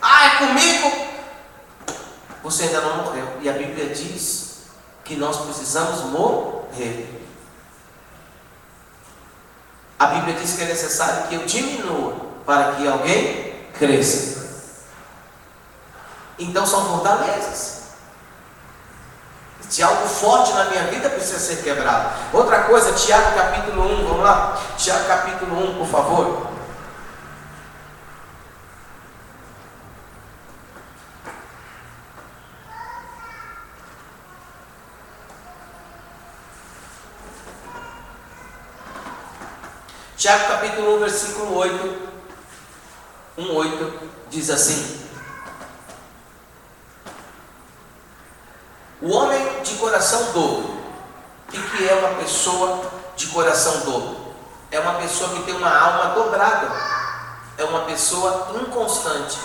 é comigo, você ainda não morreu. E a Bíblia diz que nós precisamos morrer. A Bíblia diz que é necessário que eu diminua para que alguém cresça. Então são fortalezas. Se algo forte na minha vida precisa ser quebrado. Outra coisa, Tiago capítulo 1, vamos lá? Tiago capítulo 1, por favor. Tiago capítulo 1, versículo 8, 1:8, diz assim: o homem de coração dobro. O que é uma pessoa de coração dobro? É uma pessoa que tem uma alma dobrada. É uma pessoa inconstante.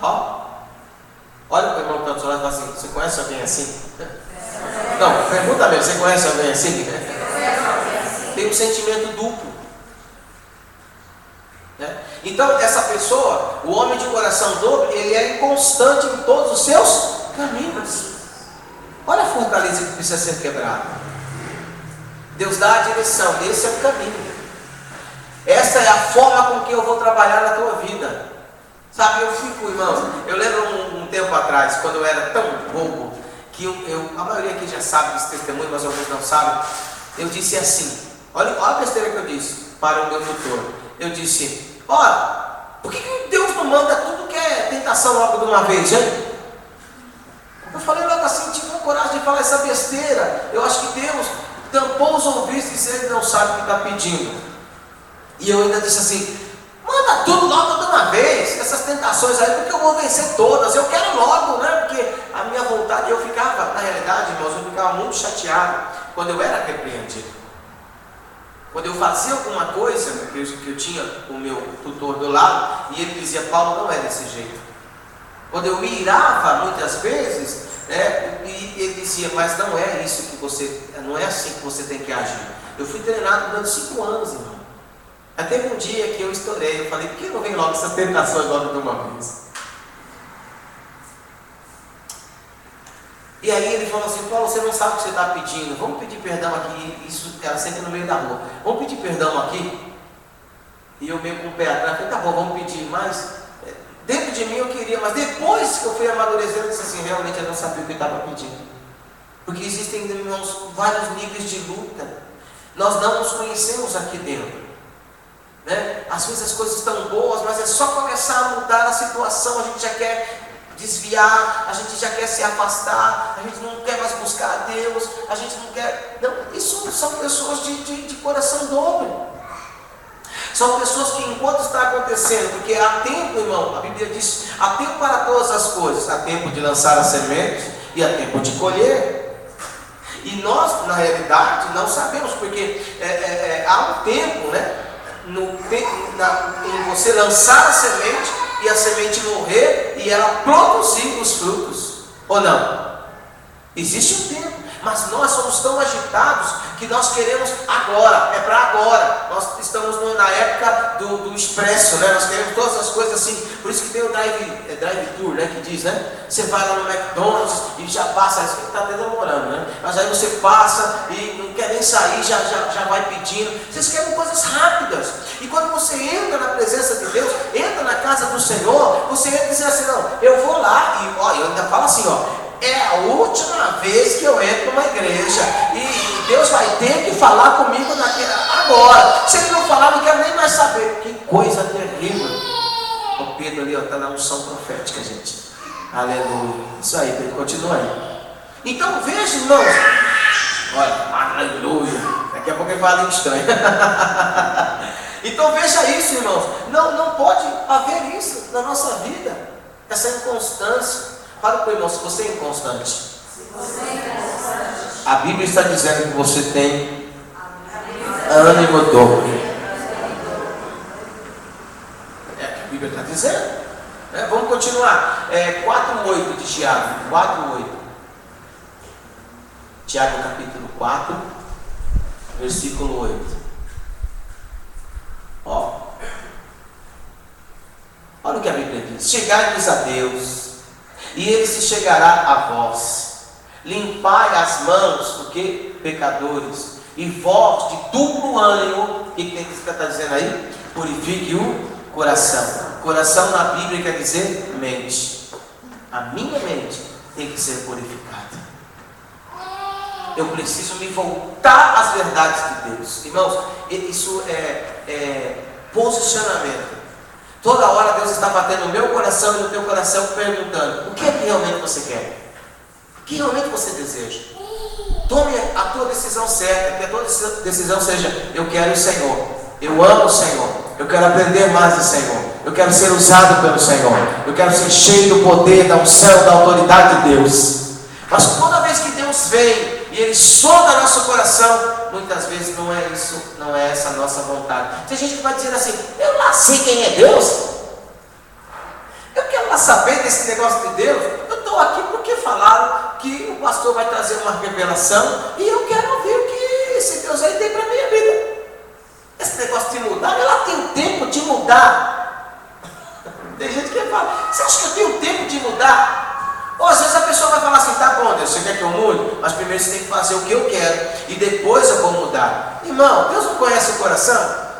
Ó, olha para o irmão que está do seu lado e fala assim: você conhece alguém assim? Não, pergunta mesmo, você conhece alguém assim? Tem um sentimento duplo. Então essa pessoa, o homem de coração dobro, ele é inconstante em todos os seus caminhos. Olha a fortaleza que precisa ser quebrada. Deus dá a direção, esse é o caminho. Essa é a forma com que eu vou trabalhar na tua vida. Sabe, eu fico, irmãos, eu lembro um tempo atrás, quando eu era tão bobo, que a maioria aqui já sabe desse testemunho, mas alguns não sabem. Eu disse assim, olha a besteira que eu disse para o meu tutor. Eu disse: olha, por que Deus não manda tudo que é tentação logo de uma vez, hein? Eu falei logo assim, tive coragem de falar essa besteira. Eu acho que Deus tampou os ouvidos e disse: ele não sabe o que está pedindo. E eu ainda disse assim: manda tudo logo de uma vez, essas tentações aí, porque eu vou vencer todas. Eu quero logo, né? Porque a minha vontade, eu ficava, na realidade, irmãos, eu ficava muito chateado quando eu era repreendido. Quando eu fazia alguma coisa, que eu tinha o meu tutor do lado, e ele dizia: Paulo, não é desse jeito. Quando eu me irava muitas vezes, e ele dizia: mas não é isso que você, não é assim que você tem que agir. Eu fui treinado durante 5 anos, irmão. Até um dia que eu estourei, eu falei: por que não vem logo essas tentações logo de uma vez? E aí ele falou assim: Paulo, você não sabe o que você está pedindo, vamos pedir perdão aqui. Isso era sempre no meio da rua. Vamos pedir perdão aqui? E eu meio com o pé atrás, falei: tá bom, vamos pedir. Mas dentro de mim eu queria, mas depois que eu fui amadurecendo, eu disse assim: realmente eu não sabia o que eu estava pedindo. Porque existem, irmãos, vários níveis de luta. Nós não nos conhecemos aqui dentro, né? Às vezes as coisas estão boas, mas é só começar a mudar a situação, a gente já quer desviar, a gente já quer se afastar, a gente não quer mais buscar a Deus, a gente não quer. Não, isso são pessoas de coração dobre. São pessoas que, enquanto está acontecendo, porque há tempo, irmão, a Bíblia diz: há tempo para todas as coisas, há tempo de lançar a semente e há tempo de colher. E nós, na realidade, não sabemos, porque há um tempo, né? Em você lançar a semente e a semente morrer e ela produzir os frutos, ou não? Existe um tempo, mas nós somos tão agitados que nós queremos agora, é para agora. Nós estamos na época do expresso, né? Nós queremos todas as coisas assim. Por isso que tem o drive-thru, né? Que diz, né? Você vai lá no McDonald's e já passa, isso que está até demorando, né? Mas aí você passa e não quer nem sair, já vai pedindo. Vocês querem coisas rápidas. E quando você entra na presença de Deus, entra na casa do Senhor, você entra dizendo assim: não, eu vou lá, e ó, eu ainda falo assim, ó: é a última vez que eu entro numa igreja e Deus vai ter que falar comigo agora. Se ele não falar, não quero nem mais saber. Que coisa terrível. O Pedro ali, ó, está na unção profética, gente. Aleluia. Isso aí, Pedro, continua aí. Então veja, irmãos. Olha, aleluia. Daqui a pouco ele fala em estranho. Então veja isso, irmãos. Não pode haver isso na nossa vida. Essa inconstância. Fala para o irmão: se você é inconstante, a Bíblia está dizendo que você tem ânimo dobre. É o que a Bíblia está dizendo, né? Vamos continuar. 4:8 de Tiago. 4:8. Tiago capítulo 4, versículo 8. Olha o que a Bíblia diz: chegai-vos a Deus, e Ele se chegará a vós. Limpai as mãos, o que? Pecadores. E vós de duplo ânimo, o que tem que estar dizendo aí? Purifique o coração. Coração na Bíblia quer dizer mente. A minha mente tem que ser purificada. Eu preciso me voltar às verdades de Deus. Irmãos, isso é posicionamento. Toda hora Deus está batendo no meu coração e no teu coração, perguntando: o que é que realmente você quer? O que realmente você deseja? Tome a tua decisão certa, que a tua decisão seja: eu quero o Senhor, eu amo o Senhor, eu quero aprender mais do Senhor, eu quero ser usado pelo Senhor, eu quero ser cheio do poder, da unção, da autoridade de Deus. Mas toda vez que Deus vem e Ele sonda nosso coração, muitas vezes não é isso, não é essa a nossa vontade. Tem gente que vai dizer assim: eu lá sei quem é Deus, eu quero lá saber desse negócio de Deus, eu estou aqui porque falaram que o pastor vai trazer uma revelação e eu quero ouvir o que esse Deus aí tem para a minha vida. Esse negócio de mudar, ela tem o tempo de mudar. Tem gente que fala: você acha que eu tenho tempo de mudar? Ou às vezes a pessoa vai falar assim: tá bom, Deus, você quer que eu mude? Mas primeiro você tem que fazer o que eu quero e depois eu vou mudar. Irmão, Deus não conhece o coração?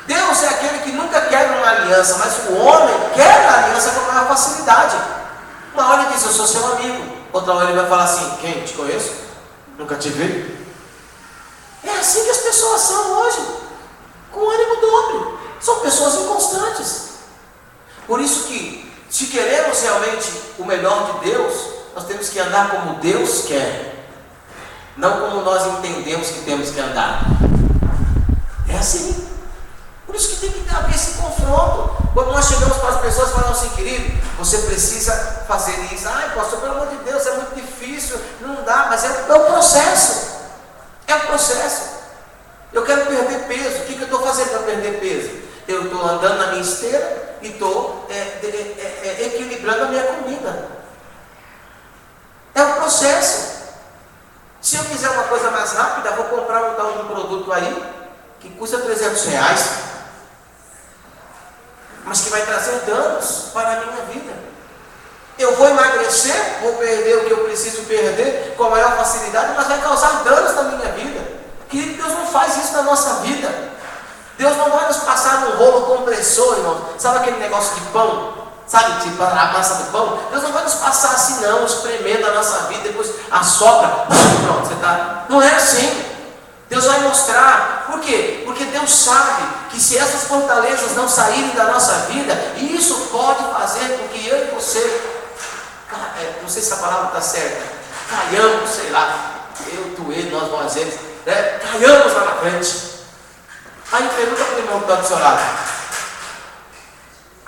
Deus é aquele que nunca quebra uma aliança, mas o homem quebra a aliança com maior facilidade. Uma hora ele diz: eu sou seu amigo. Outra hora ele vai falar assim: quem? Te conheço? Nunca te vi? É assim que as pessoas são hoje, com ânimo dobre. São pessoas inconstantes. Por isso que, se queremos realmente o melhor de Deus, nós temos que andar como Deus quer, não como nós entendemos que temos que andar. É assim. Por isso que tem que haver esse confronto. Quando nós chegamos para as pessoas e falamos assim: querido, você precisa fazer isso. Ai, pastor, pelo amor de Deus, é muito difícil, não dá. Mas é o processo. É o processo. Eu quero perder peso. O que eu estou fazendo para perder peso? Eu estou andando na minha esteira e estou equilibrando a minha comida. É um processo. Se eu quiser uma coisa mais rápida, vou comprar um tal de produto aí que custa R$300, mas que vai trazer danos para a minha vida. Eu vou emagrecer, vou perder o que eu preciso perder com a maior facilidade, mas vai causar danos na minha vida. Querido, Deus não faz isso na nossa vida. Deus não vai nos passar num rolo compressor, irmão. Sabe aquele negócio de pão? Sabe, tipo a massa do pão? Deus não vai nos passar assim não, espremendo a nossa vida, depois assopra, pronto, você está... Não é assim. Deus vai mostrar. Por quê? Porque Deus sabe que se essas fortalezas não saírem da nossa vida, isso pode fazer com que eu e você, não sei se a palavra está certa, caiamos, sei lá, eu, tu, ele, nós eles, né? Caiamos lá na frente. Aí pergunta para o irmão que está do seu lado: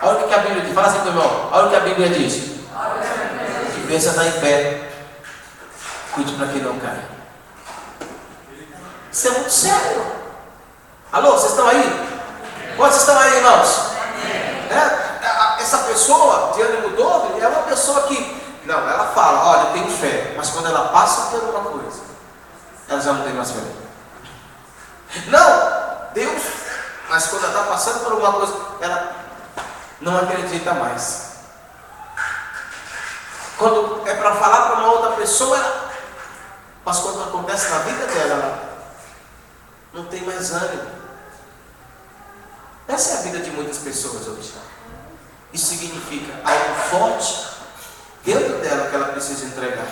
olha o que a Bíblia diz. Fala assim para o irmão: olha o que a Bíblia diz. Que pensa estar em pé, cuide para que não caia. Isso é muito sério. Alô, vocês estão aí? Quantos estão aí, irmãos? Essa pessoa de ânimo dobre é uma pessoa que, não, ela fala: olha, eu tenho fé, mas quando ela passa por alguma coisa, ela já não tem mais fé. Não, Deus, mas quando ela está passando por alguma coisa, ela não acredita mais. Quando é para falar para uma outra pessoa, mas quando acontece na vida dela, ela não tem mais ânimo. Essa é a vida de muitas pessoas hoje. Isso significa algo forte dentro dela que ela precisa entregar.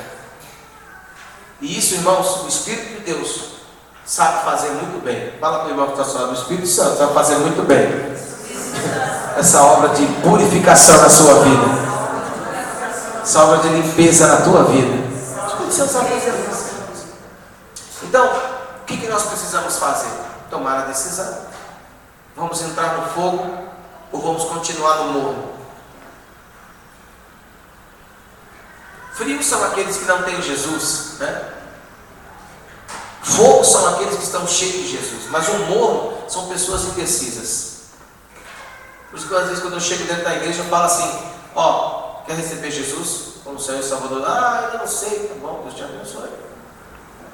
E isso, irmãos, o Espírito de Deus sabe fazer muito bem. Fala para o irmão que está falando: o Espírito Santo sabe fazer muito bem essa obra de purificação na sua vida, essa obra de limpeza na tua vida. O Espírito Santo sabe fazer isso. Então, o que nós precisamos fazer? Tomar a decisão. Vamos entrar no fogo ou vamos continuar no morro? Frios são aqueles que não têm Jesus, né? Fogo são aqueles que estão cheios de Jesus. Mas o morro são pessoas indecisas. Por isso que às vezes quando eu chego dentro da igreja eu falo assim: ó, quer receber Jesus como Senhor e Salvador? Ah, ainda não sei. Tá bom, Deus te abençoe.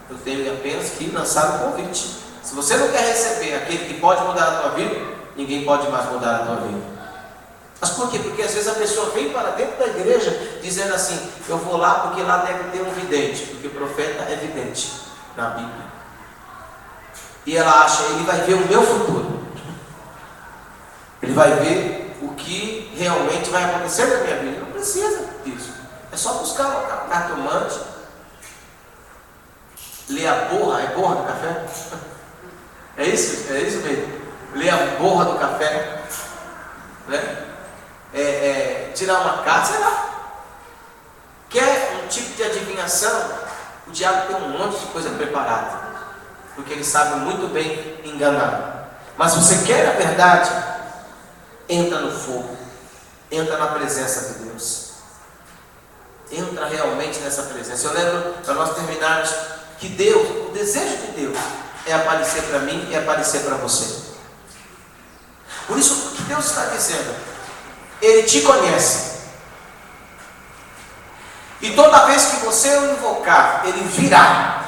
Eu tenho apenas que lançar o convite. Se você não quer receber aquele que pode mudar a tua vida, ninguém pode mais mudar a tua vida. Mas por quê? Porque às vezes a pessoa vem para dentro da igreja dizendo assim: eu vou lá porque lá deve ter um vidente, porque o profeta é vidente na Bíblia. E ela acha: ele vai ver o meu futuro, ele vai ver o que realmente vai acontecer na minha vida. Não precisa disso. É só buscar uma cartomante ler a borra, é borra do café? É isso mesmo. Ler a borra do café, né? Tirar uma carta, sei lá. Quer um tipo de adivinhação? O diabo tem um monte de coisa preparada, porque ele sabe muito bem enganar. Mas se você quer a verdade, entra no fogo, entra na presença de Deus, entra realmente nessa presença. Eu lembro, para nós terminarmos, que Deus, o desejo de Deus é aparecer para mim e aparecer para você. Por isso, o que Deus está dizendo, Ele te conhece, e toda vez que você o invocar, Ele virá.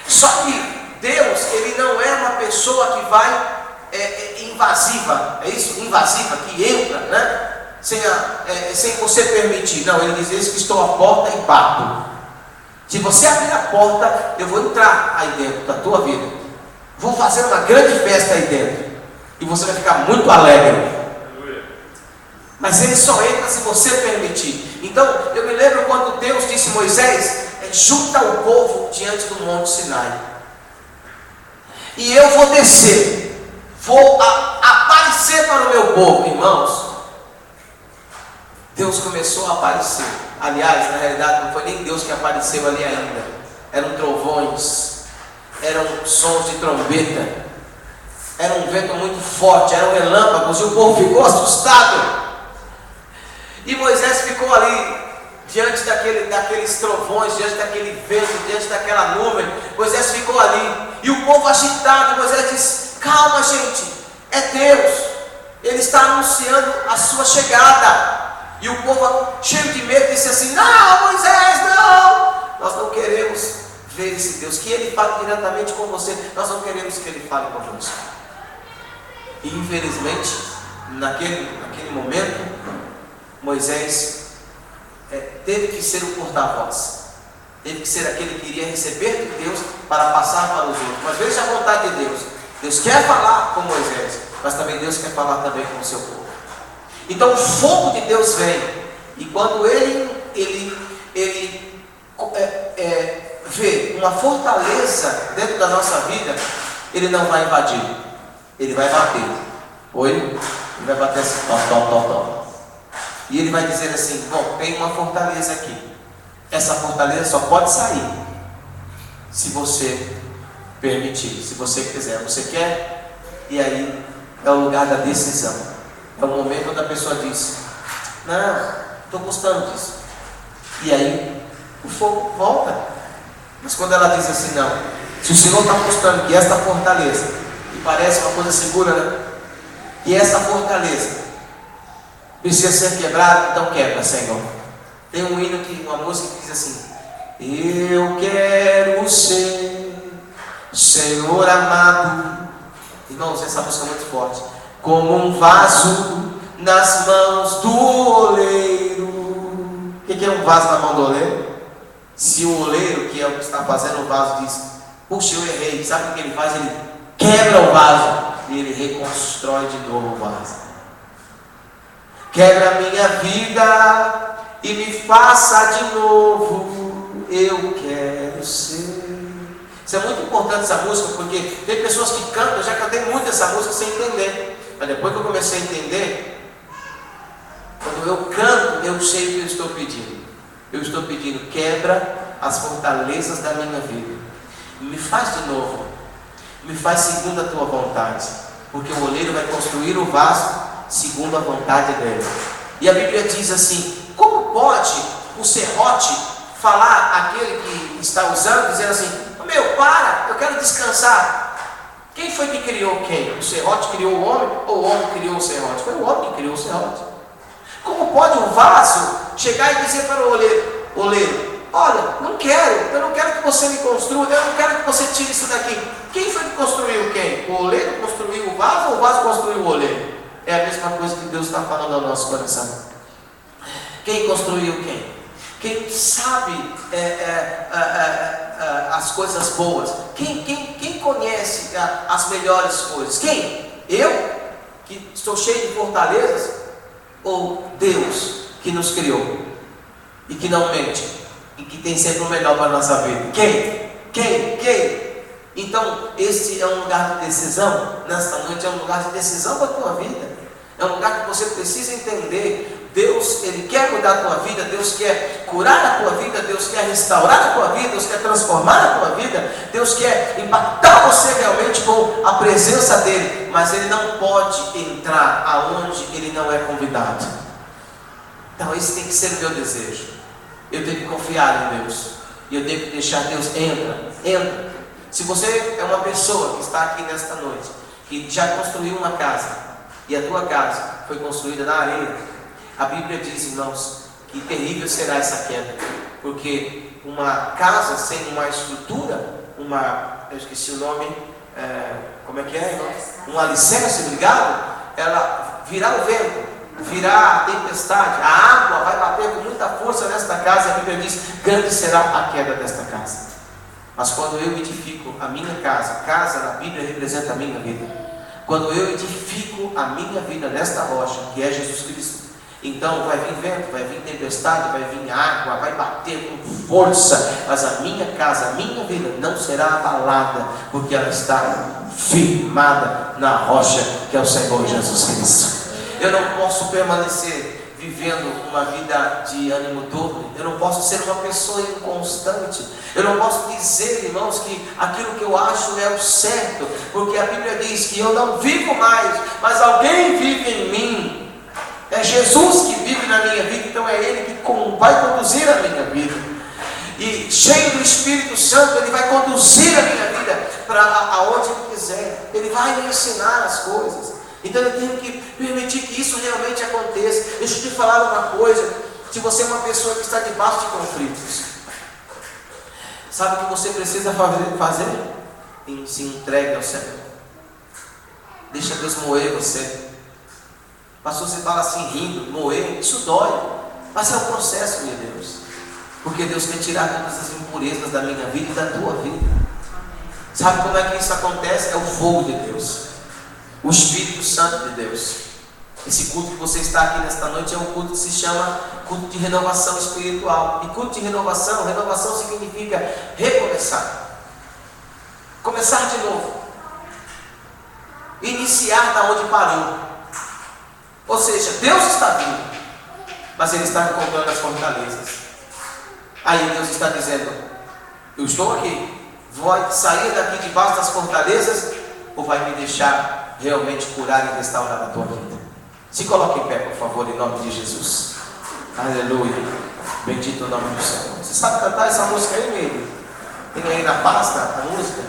Só que Deus, Ele não é uma pessoa que vai invasiva, é isso? Invasiva, que entra, né? Sem você permitir. Não, Ele diz: eis que estou à porta e bato. Se você abrir a porta, eu vou entrar aí dentro da tua vida. Vou fazer uma grande festa aí dentro, e você vai ficar muito alegre. Mas Ele só entra se você permitir. Então, eu me lembro quando Deus disse a Moisés: junta o povo diante do Monte Sinai, e eu vou descer, vou aparecer para o meu povo. Irmãos, Deus começou a aparecer. Aliás, na realidade, não foi nem Deus que apareceu ali ainda. Eram trovões, eram sons de trombeta, era um vento muito forte, eram relâmpagos, e o povo ficou assustado. E Moisés ficou ali, diante daqueles trovões, diante daquele vento, diante daquela nuvem. Moisés ficou ali, e o povo agitado. Moisés disse: calma, gente, é Deus, Ele está anunciando a sua chegada. E o povo, cheio de medo, disse assim: não, Moisés, não, nós não queremos ver esse Deus, que Ele fale diretamente com você, nós não queremos que Ele fale conosco. E infelizmente, naquele momento, Moisés teve que ser o porta-voz, teve que ser aquele que iria receber de Deus para passar para os outros. Mas veja a vontade de Deus. Deus quer falar com Moisés, mas também Deus quer falar também com o seu povo. Então o fogo de Deus vem, e quando ele vê uma fortaleza dentro da nossa vida, Ele não vai invadir, Ele vai bater. Oi? Ele vai bater assim, top. E Ele vai dizer assim: bom, tem uma fortaleza aqui. Essa fortaleza só pode sair se você permitir, se você quiser. Você quer? E aí é o lugar da decisão. É o momento onde a pessoa diz: não, estou gostando disso. E aí o fogo volta. Mas quando ela diz assim: não, se o Senhor está mostrando que esta fortaleza, que parece uma coisa segura, né? E essa fortaleza precisa ser quebrada, então quebra, Senhor. Tem um hino, uma música que diz assim: eu quero ser Senhor amado. Irmãos, essa música é muito forte. Como um vaso nas mãos do oleiro. O que é um vaso na mão do oleiro? Se o oleiro, que é o que está fazendo o vaso, diz: puxa, eu errei, sabe o que ele faz? Ele quebra o vaso e ele reconstrói de novo o vaso. Quebra a minha vida e me faça de novo. Eu quero ser. Isso é muito importante, essa música, porque tem pessoas que cantam. Eu já cantei muito essa música sem entender. Mas depois que eu comecei a entender, quando eu canto, eu sei o que eu estou pedindo. Eu estou pedindo: quebra as fortalezas da minha vida, me faz de novo, me faz segundo a tua vontade, porque o oleiro vai construir o vaso segundo a vontade dele. E a Bíblia diz assim: como pode o serrote falar àquele que está usando, dizendo assim: meu, para, eu quero descansar? Quem foi que criou quem? O serrote criou o homem, ou o homem criou o serrote? Foi o homem que criou o serrote. Como pode um vaso chegar e dizer para o oleiro: olha, eu não quero que você me construa, eu não quero que você tire isso daqui. Quem foi que construiu quem? O oleiro construiu o vaso, ou o vaso construiu o oleiro? É a mesma coisa que Deus está falando ao nosso coração. Quem construiu quem? Quem sabe as coisas boas? Quem conhece as melhores coisas? Quem? Eu, que estou cheio de fortalezas? Ou Deus, que nos criou e que não mente? e que tem sempre o melhor para a nossa vida? Quem? Então, esse é um lugar de decisão. Nesta noite é um lugar de decisão para a tua vida. É um lugar que você precisa entender. Deus, Ele quer cuidar da tua vida. Deus quer curar a tua vida. Deus quer restaurar a tua vida. Deus quer transformar a tua vida. Deus quer impactar você realmente com a presença dEle. Mas Ele não pode entrar aonde Ele não é convidado. Então esse tem que ser o meu desejo. Eu tenho que confiar em Deus. E eu tenho que deixar Deus, entra. Se você é uma pessoa que está aqui nesta noite, que já construiu uma casa, e a tua casa foi construída na areia, a Bíblia diz, irmãos, que terrível será essa queda. Porque uma casa sem uma estrutura, eu esqueci o nome, como é que é, irmão? Um alicerce, obrigado, ela virá o vento, virá a tempestade, a água vai bater com muita força nesta casa, a Bíblia diz, grande será a queda desta casa. Mas quando eu edifico a minha casa na Bíblia representa a minha vida. Quando eu edifico a minha vida nesta rocha, que é Jesus Cristo, então vai vir vento, vai vir tempestade, vai vir água, vai bater com força, mas a minha casa, a minha vida não será abalada, porque ela está firmada na rocha, que é o Senhor Jesus Cristo. Eu não posso permanecer vivendo uma vida de ânimo dobre. Eu não posso ser uma pessoa inconstante. Eu não posso dizer, irmãos, que aquilo que eu acho é o certo, porque a Bíblia diz que eu não vivo mais, mas alguém vive em mim. É Jesus que vive na minha vida, então é Ele que vai conduzir a minha vida. E cheio do Espírito Santo, Ele vai conduzir a minha vida para aonde Ele quiser. Ele vai me ensinar as coisas. Então eu tenho que permitir que isso realmente aconteça. Deixa eu te falar uma coisa. Se você é uma pessoa que está debaixo de conflitos, sabe o que você precisa fazer? Se entregue ao Senhor. Deixa Deus moer você. Pastor, você fala assim, rindo, moer, isso dói. Mas é um processo, meu Deus. Porque Deus quer tirar todas as impurezas da minha vida e da tua vida. Sabe como é que isso acontece? É o fogo de Deus. O Espírito Santo de Deus. Esse culto que você está aqui nesta noite é um culto que se chama culto de renovação espiritual. E culto de renovação significa recomeçar. Começar de novo. Iniciar da onde parou. Ou seja, Deus está vindo, mas Ele está encontrando as fortalezas. Aí Deus está dizendo, eu estou aqui, vai sair daqui debaixo das fortalezas, ou vai me deixar realmente curar e restaurar a tua vida? Se coloque em pé, por favor, em nome de Jesus. Aleluia. Bendito o nome do Senhor. Você sabe cantar essa música aí, meio? Tem aí na pasta a música?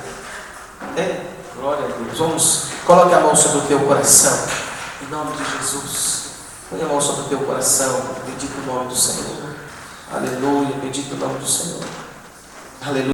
Tem? Glória a Deus. Vamos, coloque a mão sobre o teu coração. Em nome de Jesus. Põe a mão sobre o teu coração. Bendito o nome do Senhor. Aleluia. Bendito o nome do Senhor. Aleluia.